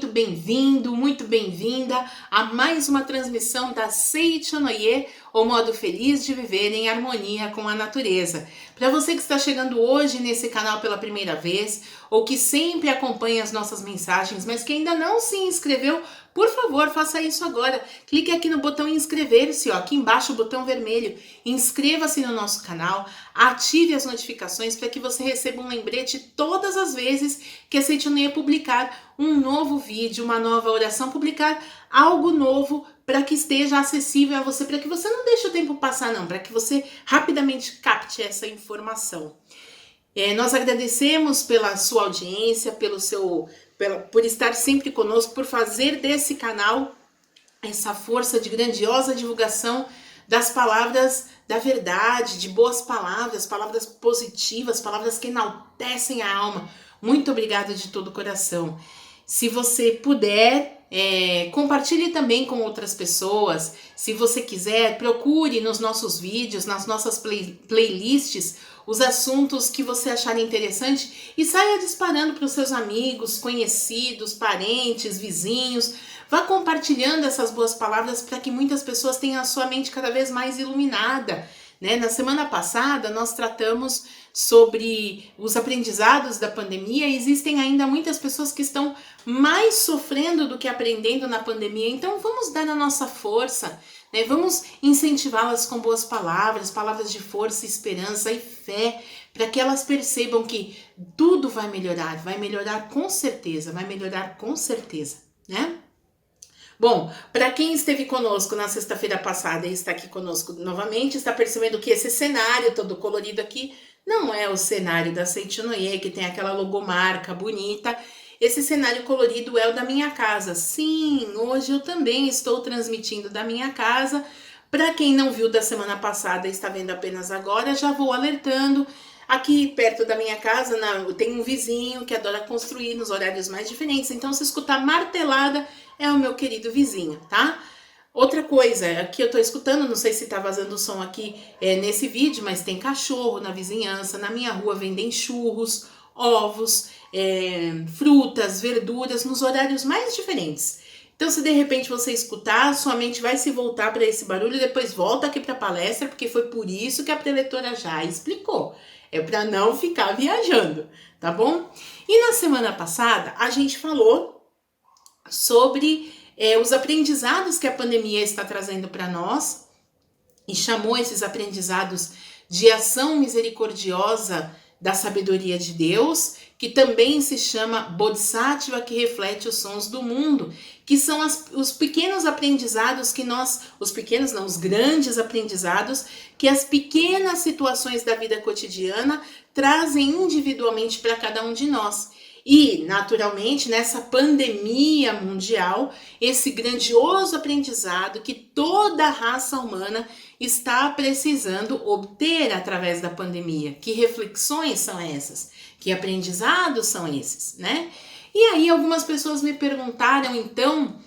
muito bem-vindo, muito bem-vinda a mais uma transmissão da Seichonoye, o modo feliz de viver em harmonia com a natureza. Para você que está chegando hoje nesse canal pela primeira vez, ou que sempre acompanha as nossas mensagens, mas que ainda não se inscreveu, por favor, faça isso agora. Clique aqui no botão inscrever-se, aqui embaixo o botão vermelho. Inscreva-se no nosso canal, ative as notificações para que você receba um lembrete todas as vezes que a Seichonoye publicar um novo vídeo, uma nova oração, publicar algo novo para que esteja acessível a você, para que você não deixe o tempo passar não, para que você rapidamente capte essa informação. Nós agradecemos pela sua audiência, por estar sempre conosco, por fazer desse canal essa força de grandiosa divulgação das palavras da verdade, de boas palavras, palavras positivas, palavras que enaltecem a alma. Muito obrigada de todo o coração. Se você puder, compartilhe também com outras pessoas. Se você quiser, procure nos nossos vídeos, nas nossas playlists, os assuntos que você achar interessante e saia disparando para os seus amigos, conhecidos, parentes, vizinhos. Vá compartilhando essas boas palavras para que muitas pessoas tenham a sua mente cada vez mais iluminada. Na semana passada, nós tratamos sobre os aprendizados da pandemia. Existem ainda muitas pessoas que estão mais sofrendo do que aprendendo na pandemia. Então, vamos dar a nossa força, vamos incentivá-las com boas palavras, palavras de força, esperança e fé, para que elas percebam que tudo vai melhorar com certeza, né? Bom, para quem esteve conosco na sexta-feira passada e está aqui conosco novamente, está percebendo que esse cenário todo colorido aqui não é o cenário da Seichonoye, que tem aquela logomarca bonita. Esse cenário colorido é o da minha casa. Sim, hoje eu também estou transmitindo da minha casa. Para quem não viu da semana passada e está vendo apenas agora, já vou alertando. Aqui perto da minha casa tem um vizinho que adora construir nos horários mais diferentes. Então, se escutar martelada, é o meu querido vizinho, tá? Outra coisa, aqui eu tô escutando, não sei se tá vazando o som aqui nesse vídeo, mas tem cachorro na vizinhança. Na minha rua vendem churros, ovos, frutas, verduras, nos horários mais diferentes. Então, se de repente você escutar, sua mente vai se voltar para esse barulho e depois volta aqui para a palestra, porque foi por isso que a preletora já explicou. É para não ficar viajando, tá bom? E na semana passada, a gente falou sobre os aprendizados que a pandemia está trazendo para nós e chamou esses aprendizados de ação misericordiosa da sabedoria de Deus, que também se chama Bodhisattva, que reflete os sons do mundo, que são os pequenos aprendizados que os grandes aprendizados que as pequenas situações da vida cotidiana trazem individualmente para cada um de nós. E, naturalmente, nessa pandemia mundial, esse grandioso aprendizado que toda a raça humana está precisando obter através da pandemia. Que reflexões são essas? Que aprendizados são esses, né? E aí algumas pessoas me perguntaram, então,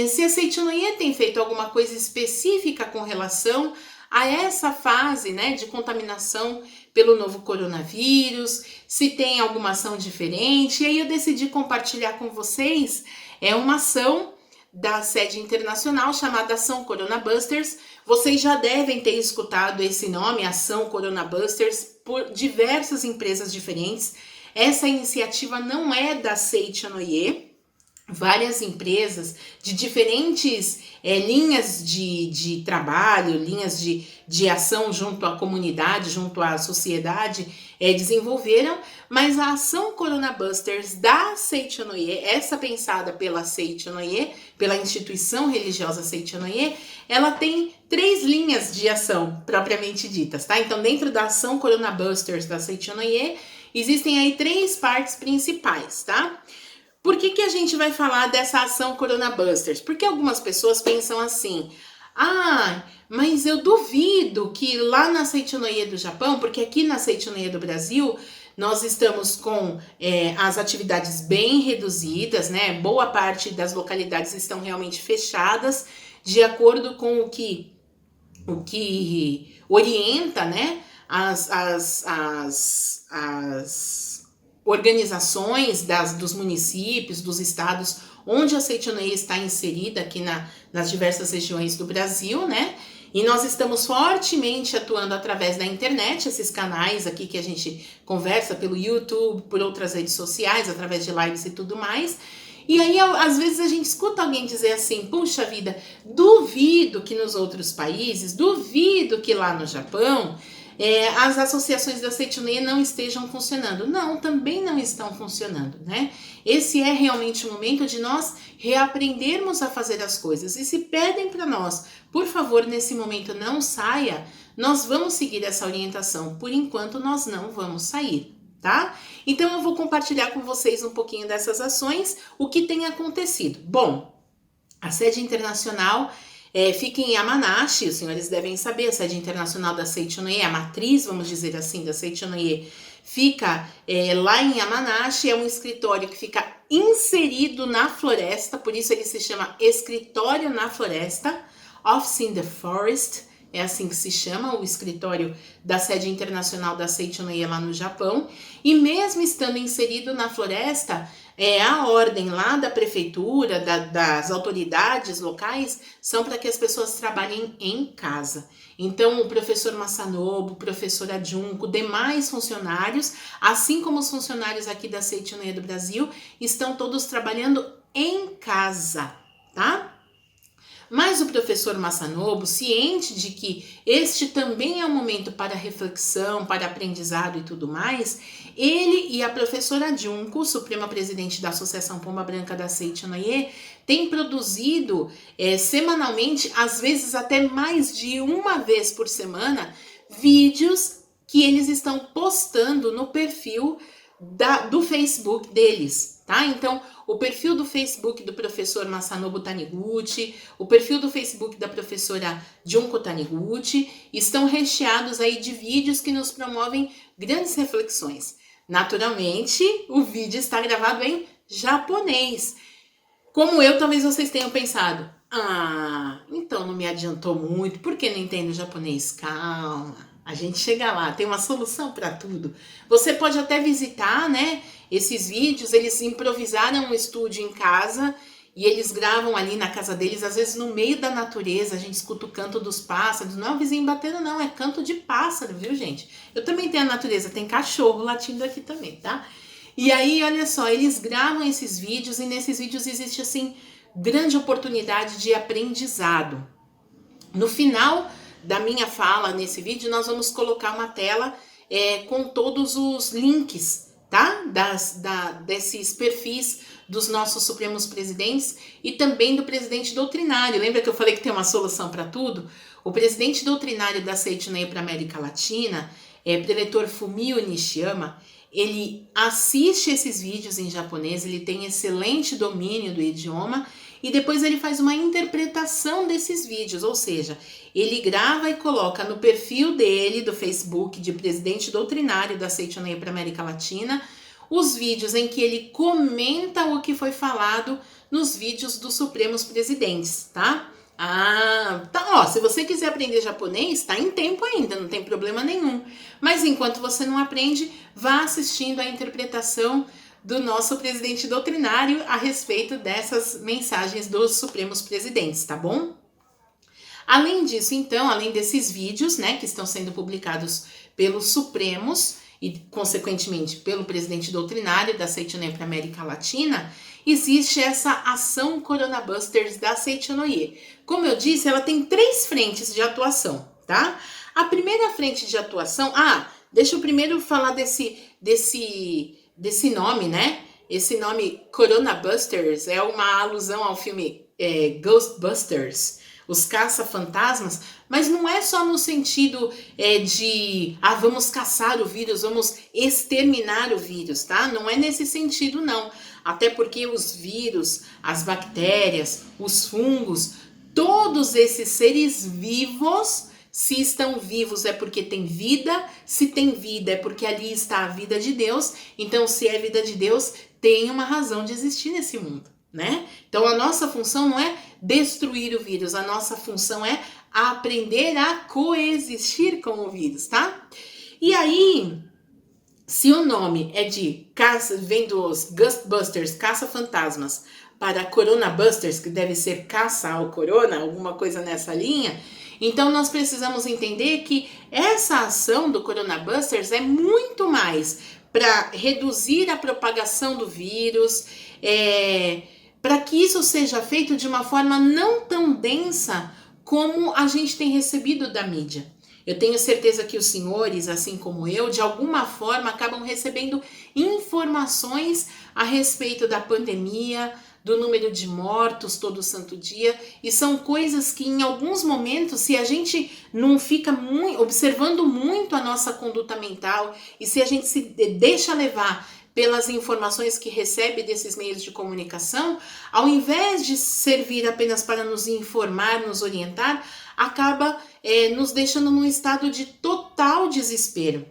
se a Seichonoye tem feito alguma coisa específica com relação a essa fase, de contaminação pelo novo coronavírus, se tem alguma ação diferente. E aí eu decidi compartilhar com vocês uma ação da sede internacional chamada Ação Corona Busters. Vocês já devem ter escutado esse nome, Ação Corona Busters, por diversas empresas diferentes. Essa iniciativa não é da Seichonoye. Várias empresas de diferentes linhas de trabalho, linhas de ação junto à comunidade, junto à sociedade, desenvolveram, mas a Ação Corona Busters da Seichonoye, essa pensada pela Seichonoye, pela instituição religiosa Seichonoye, ela tem 3 linhas de ação propriamente ditas, tá? Então, dentro da Ação Corona Busters da Seichonoye, existem aí 3 partes principais, tá? Por que a gente vai falar dessa ação Corona Busters? Porque algumas pessoas pensam assim, mas eu duvido que lá na Seichonoye do Japão, porque aqui na Seichonoye do Brasil, nós estamos com as atividades bem reduzidas, Boa parte das localidades estão realmente fechadas, de acordo com o que orienta, as organizações dos municípios, dos estados onde a Seichonoye está inserida aqui nas diversas regiões do Brasil, né? E nós estamos fortemente atuando através da internet, esses canais aqui que a gente conversa pelo YouTube, por outras redes sociais, através de lives e tudo mais. E aí, às vezes, a gente escuta alguém dizer assim, puxa vida, duvido que nos outros países, duvido que lá no Japão, as associações da Seichonoye não estejam funcionando. Não, também não estão funcionando, né? Esse é realmente o momento de nós reaprendermos a fazer as coisas. E se pedem para nós, por favor, nesse momento não saia, nós vamos seguir essa orientação. Por enquanto, nós não vamos sair, tá? Então, eu vou compartilhar com vocês um pouquinho dessas ações, o que tem acontecido. Bom, a sede internacional fica em Yamanashi, os senhores devem saber, a sede internacional da Seichonoye, a matriz, vamos dizer assim, da Seichonoye, fica lá em Yamanashi, é um escritório que fica inserido na floresta, por isso ele se chama Escritório na Floresta, Office in the Forest, é assim que se chama o escritório da sede internacional da Seichonoye lá no Japão, e mesmo estando inserido na floresta, a ordem lá da prefeitura, das autoridades locais, são para que as pessoas trabalhem em casa. Então, o professor Masanobu, o professor Junko, demais funcionários, assim como os funcionários aqui da Seichonoye do Brasil, estão todos trabalhando em casa, tá? Mas o professor Masanobu, ciente de que este também é um momento para reflexão, para aprendizado e tudo mais, ele e a professora Junko, suprema presidente da Associação Pomba Branca da Seichonoye, têm produzido semanalmente, às vezes até mais de uma vez por semana, vídeos que eles estão postando no perfil do Facebook deles, tá? Então, o perfil do Facebook do professor Masanobu Taniguchi, o perfil do Facebook da professora Junko Taniguchi, estão recheados aí de vídeos que nos promovem grandes reflexões. Naturalmente, o vídeo está gravado em japonês. Como eu, talvez vocês tenham pensado, então não me adiantou muito, porque não entendo japonês? Calma. A gente chega lá, tem uma solução para tudo. Você pode até visitar, né? Esses vídeos, eles improvisaram um estúdio em casa e eles gravam ali na casa deles, às vezes no meio da natureza, a gente escuta o canto dos pássaros. Não é o vizinho batendo, não, é canto de pássaro, viu, gente? Eu também tenho a natureza, tem cachorro latindo aqui também, tá? E aí, olha só, eles gravam esses vídeos e nesses vídeos existe, assim, grande oportunidade de aprendizado. No final da minha fala nesse vídeo, nós vamos colocar uma tela com todos os links, tá? Desses perfis dos nossos supremos presidentes e também do presidente doutrinário. Lembra que eu falei que tem uma solução para tudo? O presidente doutrinário da Seichonoye para a América Latina, preletor Fumio Nishiyama, ele assiste esses vídeos em japonês, ele tem excelente domínio do idioma e depois ele faz uma interpretação desses vídeos, ou seja, ele grava e coloca no perfil dele, do Facebook, de presidente doutrinário da Seichonoye para a América Latina, os vídeos em que ele comenta o que foi falado nos vídeos dos Supremos Presidentes, tá? Tá, se você quiser aprender japonês, tá em tempo ainda, não tem problema nenhum. Mas enquanto você não aprende, vá assistindo a interpretação do nosso presidente doutrinário a respeito dessas mensagens dos Supremos Presidentes, tá bom? Além disso, então, além desses vídeos, né, que estão sendo publicados pelos Supremos e, consequentemente, pelo presidente doutrinário da Seichonoye para a América Latina, existe essa ação Corona Busters da Seichonoye. Como eu disse, ela tem 3 frentes de atuação, tá? A primeira frente de atuação... deixa eu primeiro falar desse nome, né? Esse nome Corona Busters é uma alusão ao filme Ghostbusters, os caça-fantasmas, mas não é só no sentido de vamos caçar o vírus, vamos exterminar o vírus, tá? Não é nesse sentido, não. Até porque os vírus, as bactérias, os fungos, todos esses seres vivos, se estão vivos é porque tem vida, se tem vida é porque ali está a vida de Deus, então se é vida de Deus, tem uma razão de existir nesse mundo, né? Então a nossa função não é destruir o vírus, a nossa função é aprender a coexistir com o vírus, tá? E aí, se o nome vem dos Ghostbusters, caça-fantasmas, para Corona Busters, que deve ser caça ao corona, alguma coisa nessa linha. Então nós precisamos entender que essa ação do Corona Busters é muito mais para reduzir a propagação do vírus, para que isso seja feito de uma forma não tão densa como a gente tem recebido da mídia. Eu tenho certeza que os senhores, assim como eu, de alguma forma acabam recebendo informações a respeito da pandemia, do número de mortos todo santo dia, e são coisas que em alguns momentos, se a gente não fica observando muito a nossa conduta mental e se a gente se deixa levar pelas informações que recebe desses meios de comunicação, ao invés de servir apenas para nos informar, nos orientar, acaba nos deixando num estado de total desespero.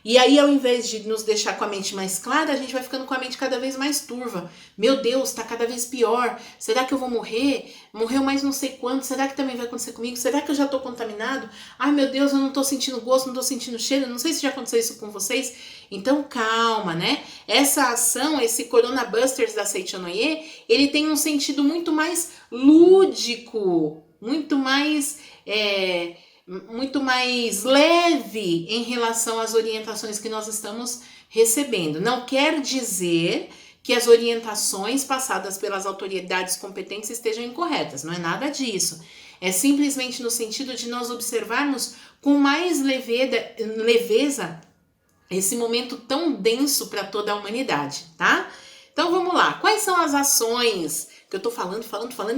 E aí, ao invés de nos deixar com a mente mais clara, a gente vai ficando com a mente cada vez mais turva. Meu Deus, tá cada vez pior. Será que eu vou morrer? Morreu mais não sei quanto. Será que também vai acontecer comigo? Será que eu já tô contaminado? Ai, meu Deus, eu não tô sentindo gosto, não tô sentindo cheiro. Não sei se já aconteceu isso com vocês. Então, calma, né? Essa ação, esse Corona Busters da Seitonoye, ele tem um sentido muito mais lúdico, muito mais leve em relação às orientações que nós estamos recebendo. Não quer dizer que as orientações passadas pelas autoridades competentes estejam incorretas, não é nada disso. É simplesmente no sentido de nós observarmos com mais leveza esse momento tão denso para toda a humanidade, tá? Então vamos lá, quais são as ações que eu tô falando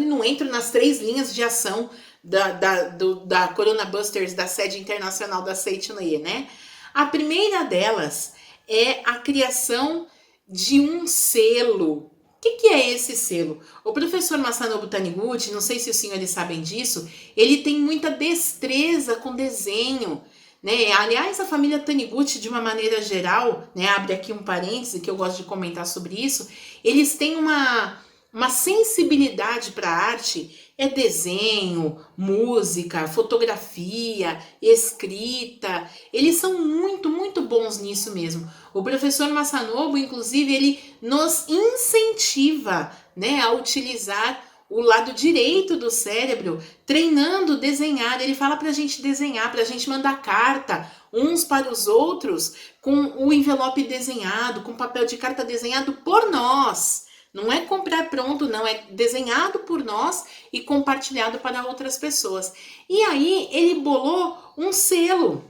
e não entro nas 3 linhas de ação da Corona Busters, da sede internacional da Seitonoye, né? A primeira delas é a criação de um selo. O que é esse selo? O professor Masanobu Taniguchi, não sei se os senhores sabem disso, ele tem muita destreza com desenho, né? Aliás, a família Taniguchi, de uma maneira geral, né, abre aqui um parêntese que eu gosto de comentar sobre isso, eles têm uma sensibilidade para a arte, desenho, música, fotografia, escrita, eles são muito, muito bons nisso mesmo. O professor Masanobu, inclusive, ele nos incentiva, né, a utilizar o lado direito do cérebro, treinando desenhar. Ele fala pra gente desenhar, pra gente mandar carta uns para os outros com o envelope desenhado, com papel de carta desenhado por nós. Não é comprar pronto, não, é desenhado por nós e compartilhado para outras pessoas. E aí ele bolou um selo,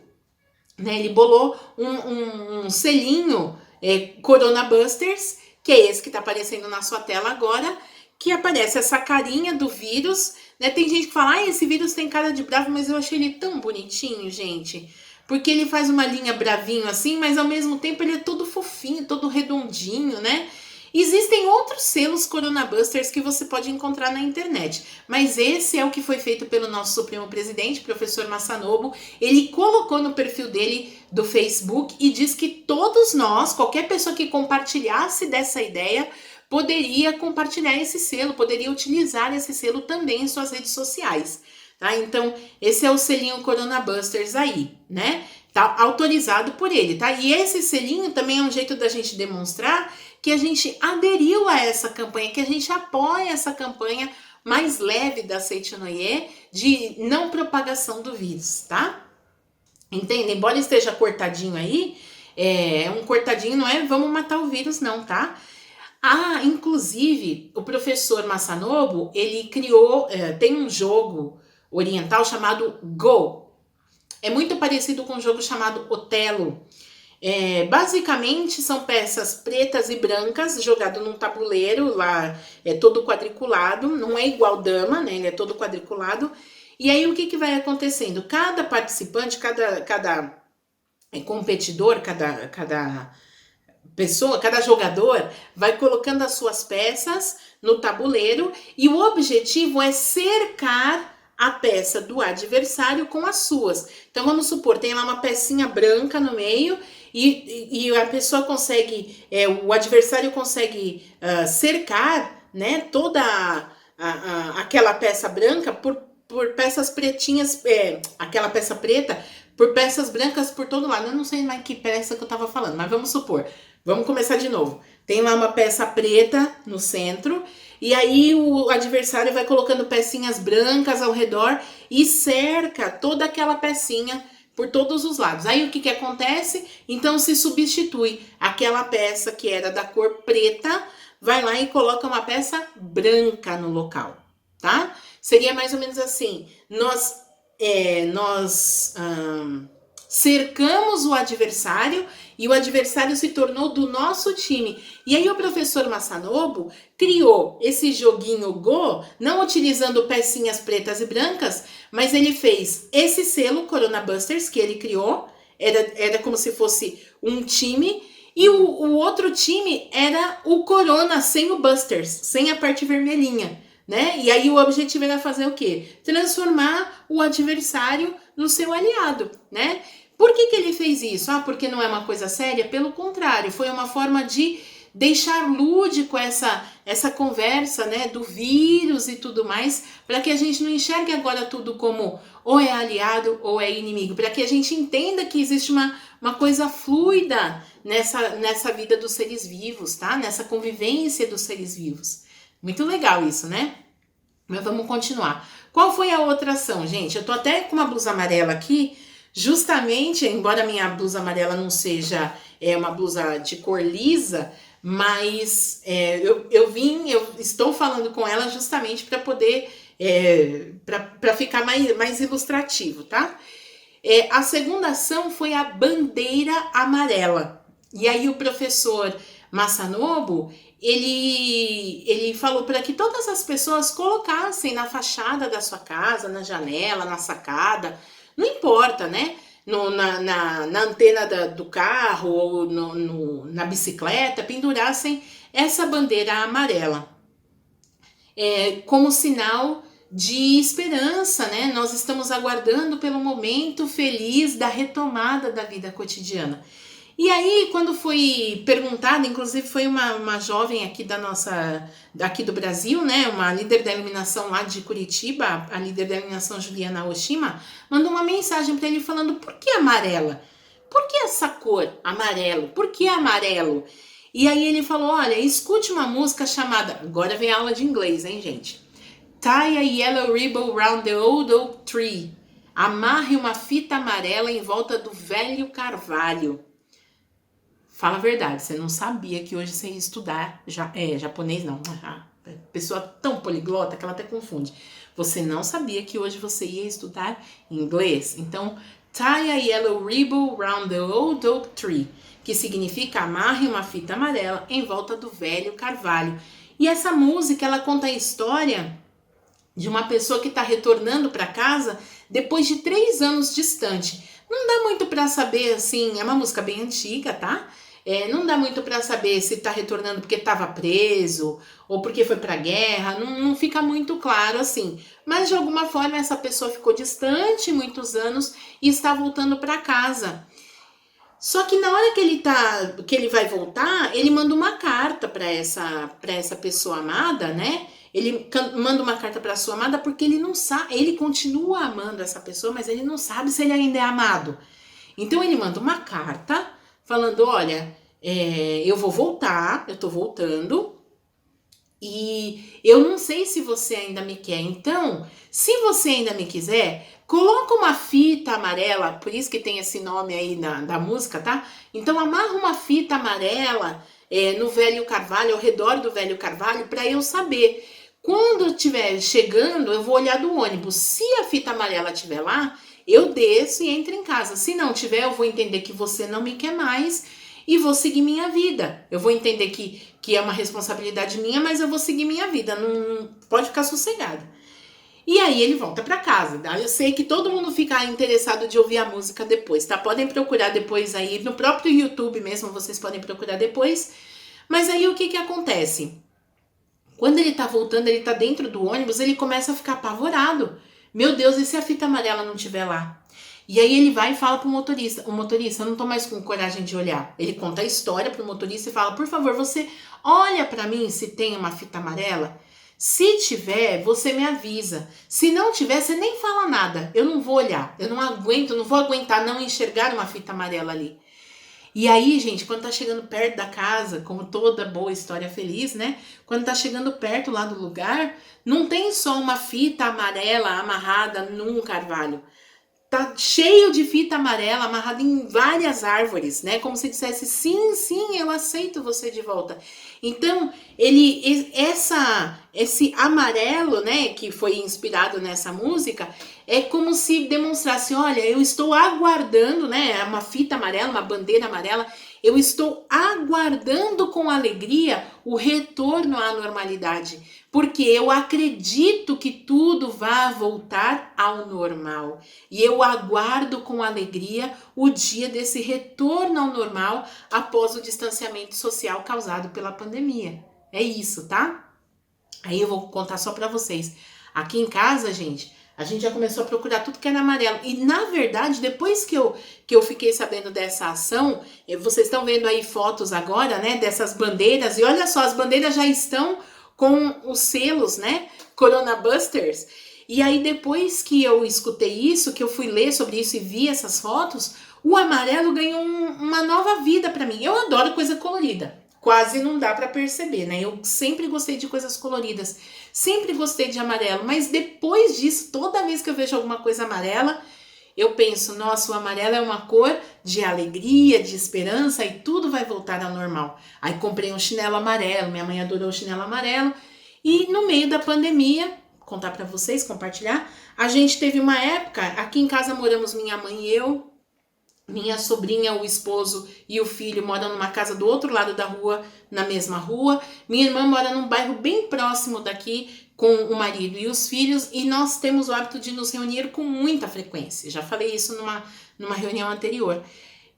né? Ele bolou um selinho Corona Busters, que é esse que está aparecendo na sua tela agora, que aparece essa carinha do vírus, né? Tem gente que fala, esse vírus tem cara de bravo, mas eu achei ele tão bonitinho, gente. Porque ele faz uma linha bravinho assim, mas ao mesmo tempo ele é todo fofinho, todo redondinho, né? Existem outros selos Corona Busters que você pode encontrar na internet, mas esse é o que foi feito pelo nosso Supremo Presidente, professor Masanobu. Ele colocou no perfil dele do Facebook e diz que todos nós, qualquer pessoa que compartilhasse dessa ideia, poderia compartilhar esse selo, poderia utilizar esse selo também em suas redes sociais, tá? Então, esse é o selinho Corona Busters aí, né? Tá autorizado por ele, tá? E esse selinho também é um jeito da gente demonstrar que a gente aderiu a essa campanha, que a gente apoia essa campanha mais leve da Seitonoye de não propagação do vírus, tá? Entende? Embora esteja cortadinho aí, um cortadinho não é vamos matar o vírus não, tá? Inclusive, o professor Masanobu, ele criou, tem um jogo oriental chamado Go. É muito parecido com um jogo chamado Otelo. Basicamente são peças pretas e brancas jogado num tabuleiro lá, todo quadriculado, não é igual dama, né? Ele é todo quadriculado. E aí o que vai acontecendo? Cada participante, cada competidor, cada pessoa, cada jogador vai colocando as suas peças no tabuleiro e o objetivo é cercar a peça do adversário com as suas. Então vamos supor, tem lá uma pecinha branca no meio e a pessoa consegue, o adversário consegue cercar, né, toda aquela peça branca por peças pretinhas, aquela peça preta por peças brancas por todo lado. Eu não sei mais que peça que eu tava falando, mas vamos supor. Vamos começar de novo. Tem lá uma peça preta no centro E aí o adversário vai colocando pecinhas brancas ao redor e cerca toda aquela pecinha por todos os lados. Aí o que acontece? Então se substitui aquela peça que era da cor preta, vai lá e coloca uma peça branca no local, tá? Seria mais ou menos assim, nós cercamos o adversário e o adversário se tornou do nosso time. E aí o professor Masanobu criou esse joguinho Go, não utilizando pecinhas pretas e brancas, mas ele fez esse selo Corona Busters que ele criou, era como se fosse um time, e o outro time era o Corona sem o Busters, sem a parte vermelhinha, né? E aí o objetivo era fazer o quê? Transformar o adversário no seu aliado, né? Por que ele fez isso? Porque não é uma coisa séria? Pelo contrário, foi uma forma de deixar lúdico essa conversa, né, do vírus e tudo mais, para que a gente não enxergue agora tudo como ou é aliado ou é inimigo, para que a gente entenda que existe uma coisa fluida nessa vida dos seres vivos, tá? Nessa convivência dos seres vivos. Muito legal isso, né? Mas vamos continuar. Qual foi a outra ação, gente? Eu tô até com uma blusa amarela aqui, justamente, embora minha blusa amarela não seja uma blusa de cor lisa, mas eu estou falando com ela justamente para poder, para ficar mais ilustrativo, tá? A segunda ação foi a bandeira amarela. E aí o professor Masanobu, ele falou para que todas as pessoas colocassem na fachada da sua casa, na janela, na sacada, não importa, né? Na antena do carro ou na bicicleta, pendurassem essa bandeira amarela. Como sinal de esperança, né? Nós estamos aguardando pelo momento feliz da retomada da vida cotidiana. E aí, quando foi perguntado, inclusive foi uma jovem aqui do Brasil, né, uma líder da iluminação lá de Curitiba, a líder da iluminação Juliana Oshima, mandou uma mensagem para ele falando: por que amarela? Por que essa cor amarelo? Por que amarelo? E aí ele falou: olha, escute uma música chamada, agora vem a aula de inglês, hein, gente? Tie a yellow ribbon round the old oak tree. Amarre uma fita amarela em volta do velho carvalho. Fala a verdade, você não sabia que hoje você ia estudar japonês, não. A pessoa tão poliglota que ela até confunde. Você não sabia que hoje você ia estudar inglês. Então, tie a yellow ribbon round the old oak tree, que significa amarre uma fita amarela em volta do velho carvalho. E essa música, ela conta a história de uma pessoa que está retornando para casa depois de 3 anos distante. Não dá muito para saber, assim, é uma música bem antiga, tá? Não dá muito para saber se está retornando porque estava preso ou porque foi para a guerra, não fica muito claro assim. Mas de alguma forma essa pessoa ficou distante muitos anos e está voltando para casa. Só que na hora que ele vai voltar, ele manda uma carta para essa pessoa amada, né? Ele manda uma carta para sua amada porque ele não sabe, ele continua amando essa pessoa, mas ele não sabe se ele ainda é amado. Então ele manda uma carta falando: olha, eu vou voltar, eu tô voltando e eu não sei se você ainda me quer. Então, se você ainda me quiser, coloca uma fita amarela, por isso que tem esse nome aí da música, tá? Então amarra uma fita amarela no velho carvalho, ao redor do velho carvalho, para eu saber. Quando eu estiver chegando, eu vou olhar do ônibus. Se a fita amarela estiver lá, eu desço e entro em casa. Se não tiver, eu vou entender que você não me quer mais e vou seguir minha vida. Eu vou entender que é uma responsabilidade minha, mas eu vou seguir minha vida. Não pode ficar sossegada. E aí ele volta para casa. Tá? Eu sei que todo mundo fica interessado de ouvir a música depois, tá? Podem procurar depois aí, no próprio YouTube mesmo, vocês podem procurar depois. Mas aí o que acontece? Quando ele tá voltando, ele tá dentro do ônibus, ele começa a ficar apavorado. Meu Deus, e se a fita amarela não estiver lá? E aí ele vai e fala pro motorista: o motorista, eu não tô mais com coragem de olhar. Ele conta a história pro motorista e fala: por favor, você olha pra mim se tem uma fita amarela. Se tiver, você me avisa. Se não tiver, você nem fala nada. Eu não vou olhar. Eu não vou aguentar não enxergar uma fita amarela ali. E aí, gente, quando tá chegando perto da casa, como toda boa história feliz, né? Quando tá chegando perto lá do lugar, não tem só uma fita amarela amarrada num carvalho. Tá cheio de fita amarela amarrada em várias árvores, né? Como se dissesse, sim, sim, eu aceito você de volta. Então, esse amarelo, né, que foi inspirado nessa música, é como se demonstrasse, olha, eu estou aguardando, né, uma fita amarela, uma bandeira amarela, eu estou aguardando com alegria o retorno à normalidade, porque eu acredito que tudo vai voltar ao normal. E eu aguardo com alegria o dia desse retorno ao normal após o distanciamento social causado pela pandemia. É isso, tá? Aí eu vou contar só pra vocês. Aqui em casa, gente, a gente já começou a procurar tudo que era amarelo. E, na verdade, depois que eu fiquei sabendo dessa ação, vocês estão vendo aí fotos agora, né, dessas bandeiras. E olha só, as bandeiras já estão com os selos, né, Corona Busters. E aí, depois que eu escutei isso, que eu fui ler sobre isso e vi essas fotos, o amarelo ganhou uma nova vida pra mim. Eu adoro coisa colorida. Quase não dá pra perceber, né? Eu sempre gostei de coisas coloridas, sempre gostei de amarelo, mas depois disso, toda vez que eu vejo alguma coisa amarela, eu penso, nossa, o amarelo é uma cor de alegria, de esperança e tudo vai voltar ao normal. Aí comprei um chinelo amarelo, minha mãe adorou o chinelo amarelo e no meio da pandemia, contar pra vocês, compartilhar, a gente teve uma época, aqui em casa moramos minha mãe e eu, minha sobrinha, o esposo e o filho moram numa casa do outro lado da rua, na mesma rua. Minha irmã mora num bairro bem próximo daqui com o marido e os filhos. E nós temos o hábito de nos reunir com muita frequência. Já falei isso numa reunião anterior.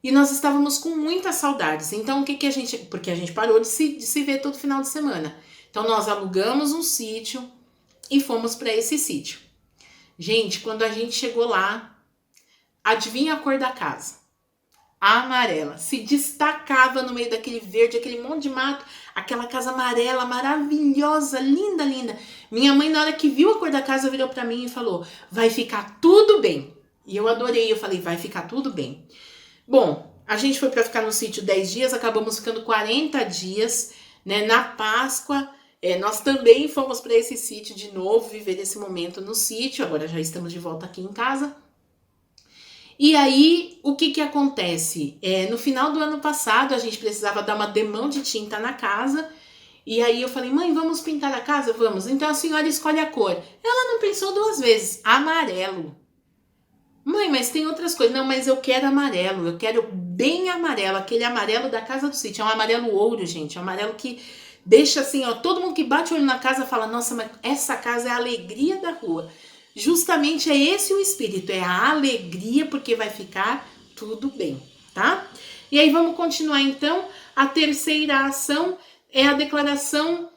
E nós estávamos com muitas saudades. Então, o que a gente... Porque a gente parou de se ver todo final de semana. Então, nós alugamos um sítio e fomos para esse sítio. Gente, quando a gente chegou lá, adivinha a cor da casa? Amarela, se destacava no meio daquele verde, aquele monte de mato, aquela casa amarela, maravilhosa, linda, linda. Minha mãe, na hora que viu a cor da casa, virou pra mim e falou, vai ficar tudo bem. E eu adorei, eu falei, vai ficar tudo bem. Bom, a gente foi pra ficar no sítio 10 dias, acabamos ficando 40 dias, né, na Páscoa. Nós também fomos pra esse sítio de novo, viver esse momento no sítio, agora já estamos de volta aqui em casa. E aí, o que acontece? No final do ano passado, a gente precisava dar uma demão de tinta na casa. E aí eu falei, mãe, vamos pintar a casa? Vamos. Então a senhora escolhe a cor. Ela não pensou duas vezes. Amarelo. Mãe, mas tem outras cores. Não, mas eu quero amarelo. Eu quero bem amarelo. Aquele amarelo da casa do sítio. É um amarelo ouro, gente. É um amarelo que deixa assim, ó. Todo mundo que bate o olho na casa fala, nossa, mas essa casa é a alegria da rua. Justamente é esse o espírito, é a alegria, porque vai ficar tudo bem, tá? E aí vamos continuar então. A terceira ação é a declaração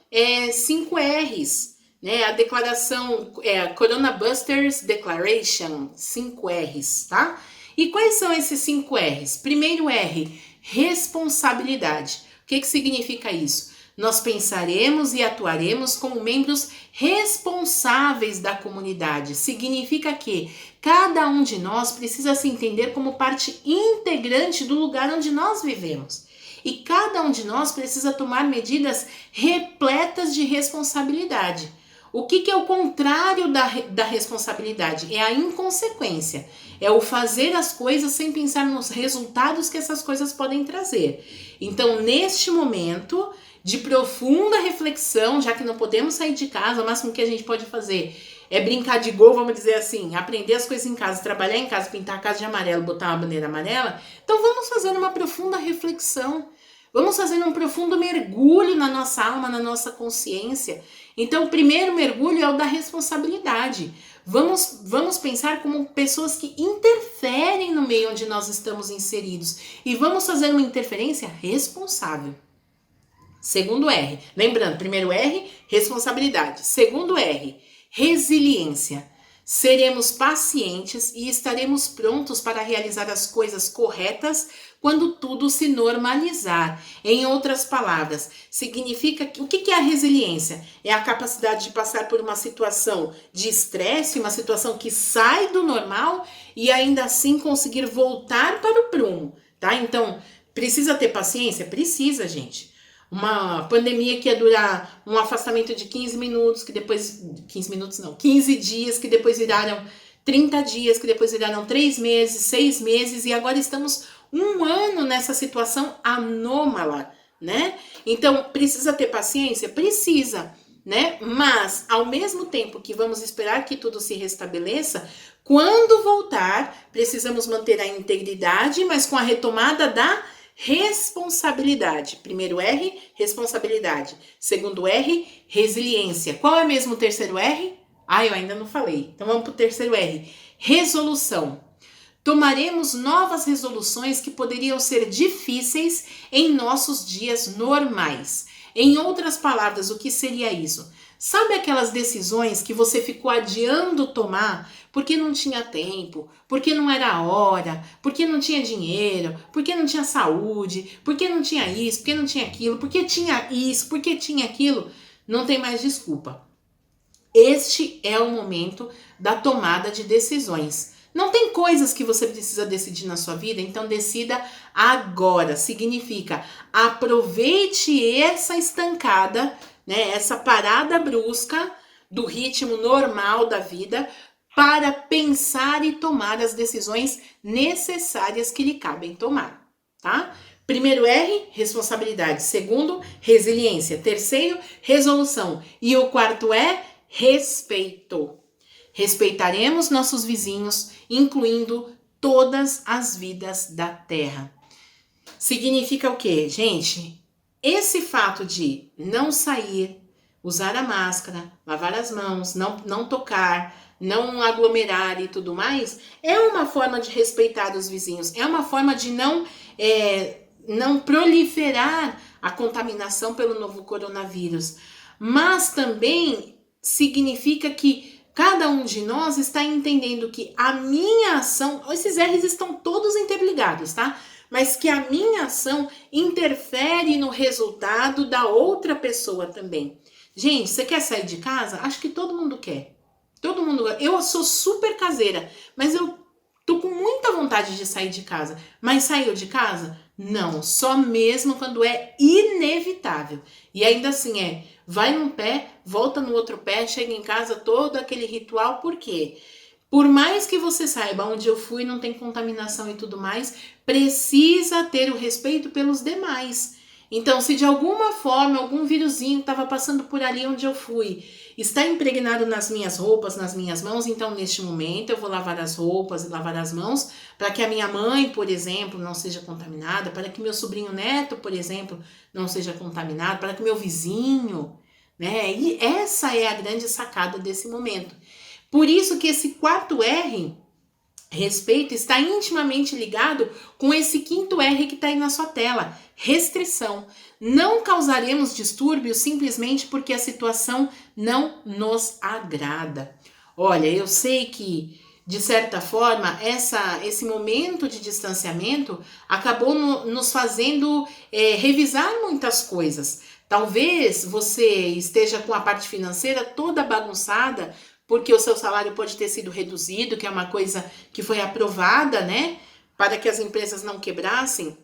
5 R's, né? A declaração Corona Busters Declaration, 5 R's, tá? E quais são esses 5 R's? Primeiro R, responsabilidade. O que significa isso? Nós pensaremos e atuaremos como membros responsáveis da comunidade. Significa que cada um de nós precisa se entender como parte integrante do lugar onde nós vivemos. E cada um de nós precisa tomar medidas repletas de responsabilidade. O que é o contrário da responsabilidade? É a inconsequência. É o fazer as coisas sem pensar nos resultados que essas coisas podem trazer. Então, neste momento de profunda reflexão, já que não podemos sair de casa, o máximo que a gente pode fazer é brincar de gol, vamos dizer assim, aprender as coisas em casa, trabalhar em casa, pintar a casa de amarelo, botar uma bandeira amarela. Então vamos fazer uma profunda reflexão, vamos fazer um profundo mergulho na nossa alma, na nossa consciência. Então o primeiro mergulho é o da responsabilidade. Vamos pensar como pessoas que interferem no meio onde nós estamos inseridos e vamos fazer uma interferência responsável. Segundo R, lembrando, primeiro R, responsabilidade. Segundo R, resiliência. Seremos pacientes e estaremos prontos para realizar as coisas corretas quando tudo se normalizar. Em outras palavras, significa que o que é a resiliência? É a capacidade de passar por uma situação de estresse, uma situação que sai do normal e ainda assim conseguir voltar para o prumo, tá? Então, Precisa ter paciência? Precisa, gente. Uma pandemia que ia durar um afastamento de 15 minutos, que depois... 15 minutos não, 15 dias, que depois viraram 30 dias, que depois viraram 3 meses, 6 meses, e agora estamos um ano nessa situação anômala, né? Então, precisa ter paciência? Precisa, né? Mas, ao mesmo tempo que vamos esperar que tudo se restabeleça, quando voltar, precisamos manter a integridade, mas com a retomada da responsabilidade. Primeiro R, responsabilidade. Segundo R, resiliência. Qual é mesmo o terceiro R? Ah, eu ainda não falei. Então vamos para o terceiro R. Resolução. Tomaremos novas resoluções que poderiam ser difíceis em nossos dias normais. Em outras palavras, o que seria isso? Sabe aquelas decisões que você ficou adiando tomar porque não tinha tempo, porque não era a hora, porque não tinha dinheiro, porque não tinha saúde, porque não tinha isso, porque não tinha aquilo, porque tinha isso, porque tinha aquilo? Não tem mais desculpa. Este é o momento da tomada de decisões. Não tem coisas que você precisa decidir na sua vida, então decida agora. Significa aproveite essa estancada, né, essa parada brusca do ritmo normal da vida para pensar e tomar as decisões necessárias que lhe cabem tomar, tá? Primeiro R, responsabilidade. Segundo, resiliência. Terceiro, resolução. E o quarto é respeito. Respeitaremos nossos vizinhos, incluindo todas as vidas da terra. Significa o quê, gente? Esse fato de não sair, usar a máscara, lavar as mãos, não tocar, não aglomerar e tudo mais, é uma forma de respeitar os vizinhos, é uma forma de não proliferar a contaminação pelo novo coronavírus. Mas também significa que cada um de nós está entendendo que a minha ação, esses R's estão todos interligados, tá? Mas que a minha ação interfere no resultado da outra pessoa também. Gente, você quer sair de casa? Acho que todo mundo quer. Todo mundo. Eu sou super caseira, mas eu tô com muita vontade de sair de casa. Mas saiu de casa? Não, só mesmo quando é inevitável. E ainda assim vai num pé, volta no outro pé, chega em casa, todo aquele ritual. Por quê? Por mais que você saiba onde eu fui, não tem contaminação e tudo mais, precisa ter o respeito pelos demais. Então, se de alguma forma algum vírusinho estava passando por ali onde eu fui, está impregnado nas minhas roupas, nas minhas mãos, então neste momento eu vou lavar as roupas e lavar as mãos para que a minha mãe, por exemplo, não seja contaminada, para que meu sobrinho neto, por exemplo, não seja contaminado, para que meu vizinho, né? E essa é a grande sacada desse momento. Por isso que esse quarto R, respeito, está intimamente ligado com esse quinto R que está aí na sua tela, restrição. Não causaremos distúrbios simplesmente porque a situação não nos agrada. Olha, eu sei que, de certa forma, esse momento de distanciamento acabou nos fazendo revisar muitas coisas. Talvez você esteja com a parte financeira toda bagunçada, porque o seu salário pode ter sido reduzido, que é uma coisa que foi aprovada, né, para que as empresas não quebrassem.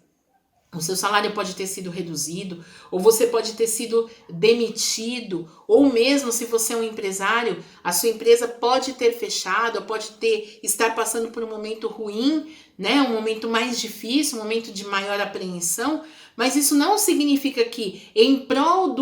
O seu salário pode ter sido reduzido, ou você pode ter sido demitido, ou mesmo se você é um empresário, a sua empresa pode ter fechado, ou pode estar passando por um momento ruim, né, um momento mais difícil, um momento de maior apreensão. Mas isso não significa que em prol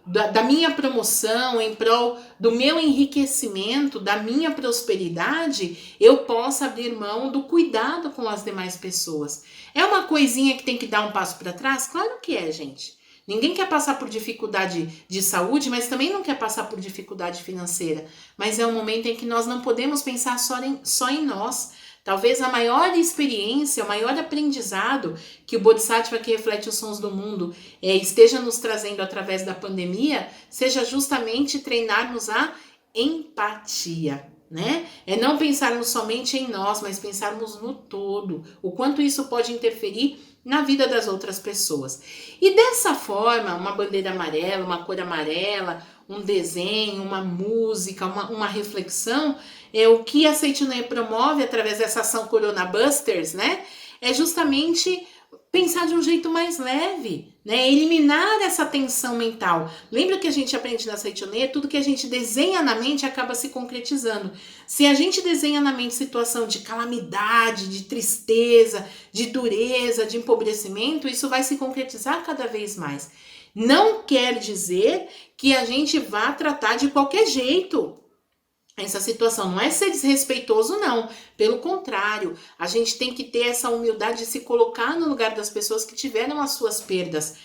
da minha promoção, em prol do meu enriquecimento, da minha prosperidade, eu possa abrir mão do cuidado com as demais pessoas. É uma coisinha que tem que dar um passo para trás? Claro que é, gente. Ninguém quer passar por dificuldade de saúde, mas também não quer passar por dificuldade financeira. Mas é um momento em que nós não podemos pensar só em nós. Talvez a maior experiência, o maior aprendizado que o Bodhisattva que reflete os sons do mundo esteja nos trazendo através da pandemia, seja justamente treinarmos a empatia, né? É não pensarmos somente em nós, mas pensarmos no todo, o quanto isso pode interferir na vida das outras pessoas. E dessa forma, uma bandeira amarela, uma cor amarela, um desenho, uma música, uma reflexão, o que a Seita No Ye promove através dessa ação Corona Busters, né? É justamente pensar de um jeito mais leve, né? Eliminar essa tensão mental. Lembra que a gente aprende na Seichonoye? Tudo que a gente desenha na mente acaba se concretizando. Se a gente desenha na mente situação de calamidade, de tristeza, de dureza, de empobrecimento, isso vai se concretizar cada vez mais. Não quer dizer que a gente vá tratar de qualquer jeito essa situação. Não é ser desrespeitoso, não. Pelo contrário, a gente tem que ter essa humildade de se colocar no lugar das pessoas que tiveram as suas perdas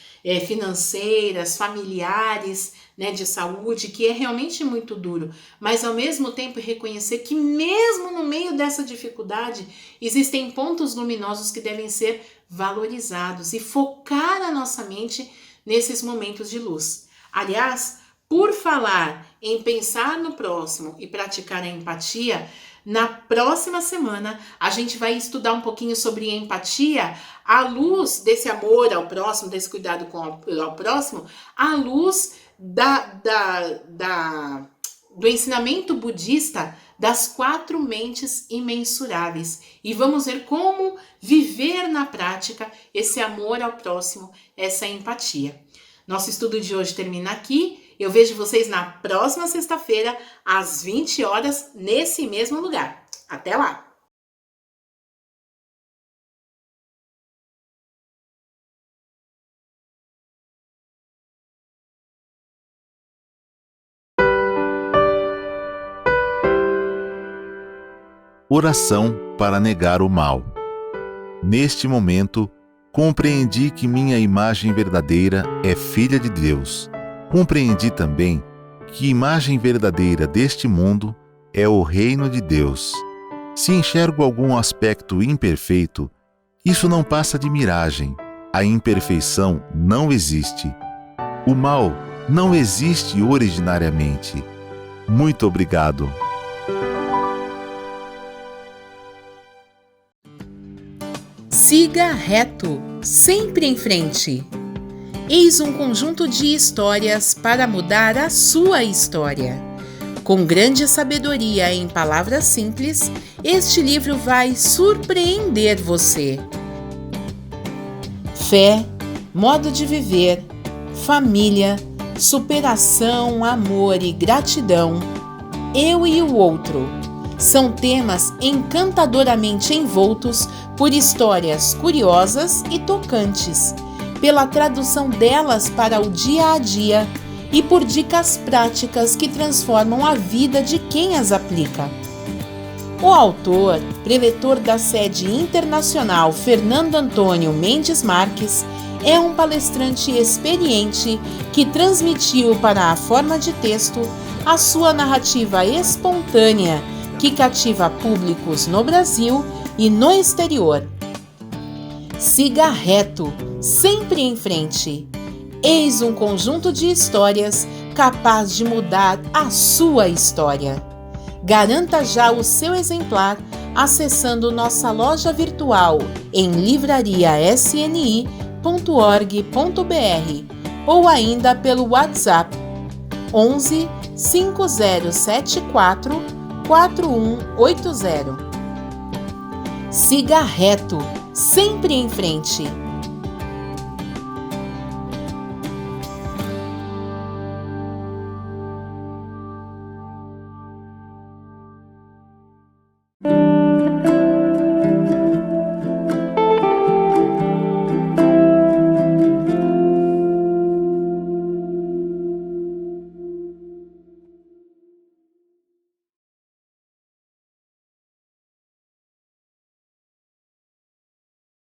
financeiras, familiares, né, de saúde, que é realmente muito duro. Mas, ao mesmo tempo, reconhecer que mesmo no meio dessa dificuldade, existem pontos luminosos que devem ser valorizados e focar a nossa mente nesses momentos de luz. Aliás, por falar em pensar no próximo e praticar a empatia, na próxima semana a gente vai estudar um pouquinho sobre empatia à luz desse amor ao próximo, desse cuidado com ao próximo, à luz do ensinamento budista das 4 mentes imensuráveis. E vamos ver como viver na prática esse amor ao próximo, essa empatia. Nosso estudo de hoje termina aqui. Eu vejo vocês na próxima sexta-feira, às 20 horas, nesse mesmo lugar. Até lá! Oração para negar o mal. Neste momento, compreendi que minha imagem verdadeira é filha de Deus. Compreendi também que imagem verdadeira deste mundo é o reino de Deus. Se enxergo algum aspecto imperfeito, isso não passa de miragem. A imperfeição não existe. O mal não existe originariamente. Muito obrigado. Siga reto, sempre em frente. Eis um conjunto de histórias para mudar a sua história. Com grande sabedoria em palavras simples, este livro vai surpreender você. Fé, modo de viver, família, superação, amor e gratidão, eu e o outro, são temas encantadoramente envoltos por histórias curiosas e tocantes, pela tradução delas para o dia a dia e por dicas práticas que transformam a vida de quem as aplica. O autor, preletor da sede internacional Fernando Antônio Mendes Marques, é um palestrante experiente que transmitiu para a forma de texto a sua narrativa espontânea que cativa públicos no Brasil e no exterior. Siga reto, sempre em frente. Eis um conjunto de histórias capaz de mudar a sua história. Garanta já o seu exemplar acessando nossa loja virtual em livrariasni.org.br ou ainda pelo WhatsApp 11 5074 4180. Siga reto, sempre em frente.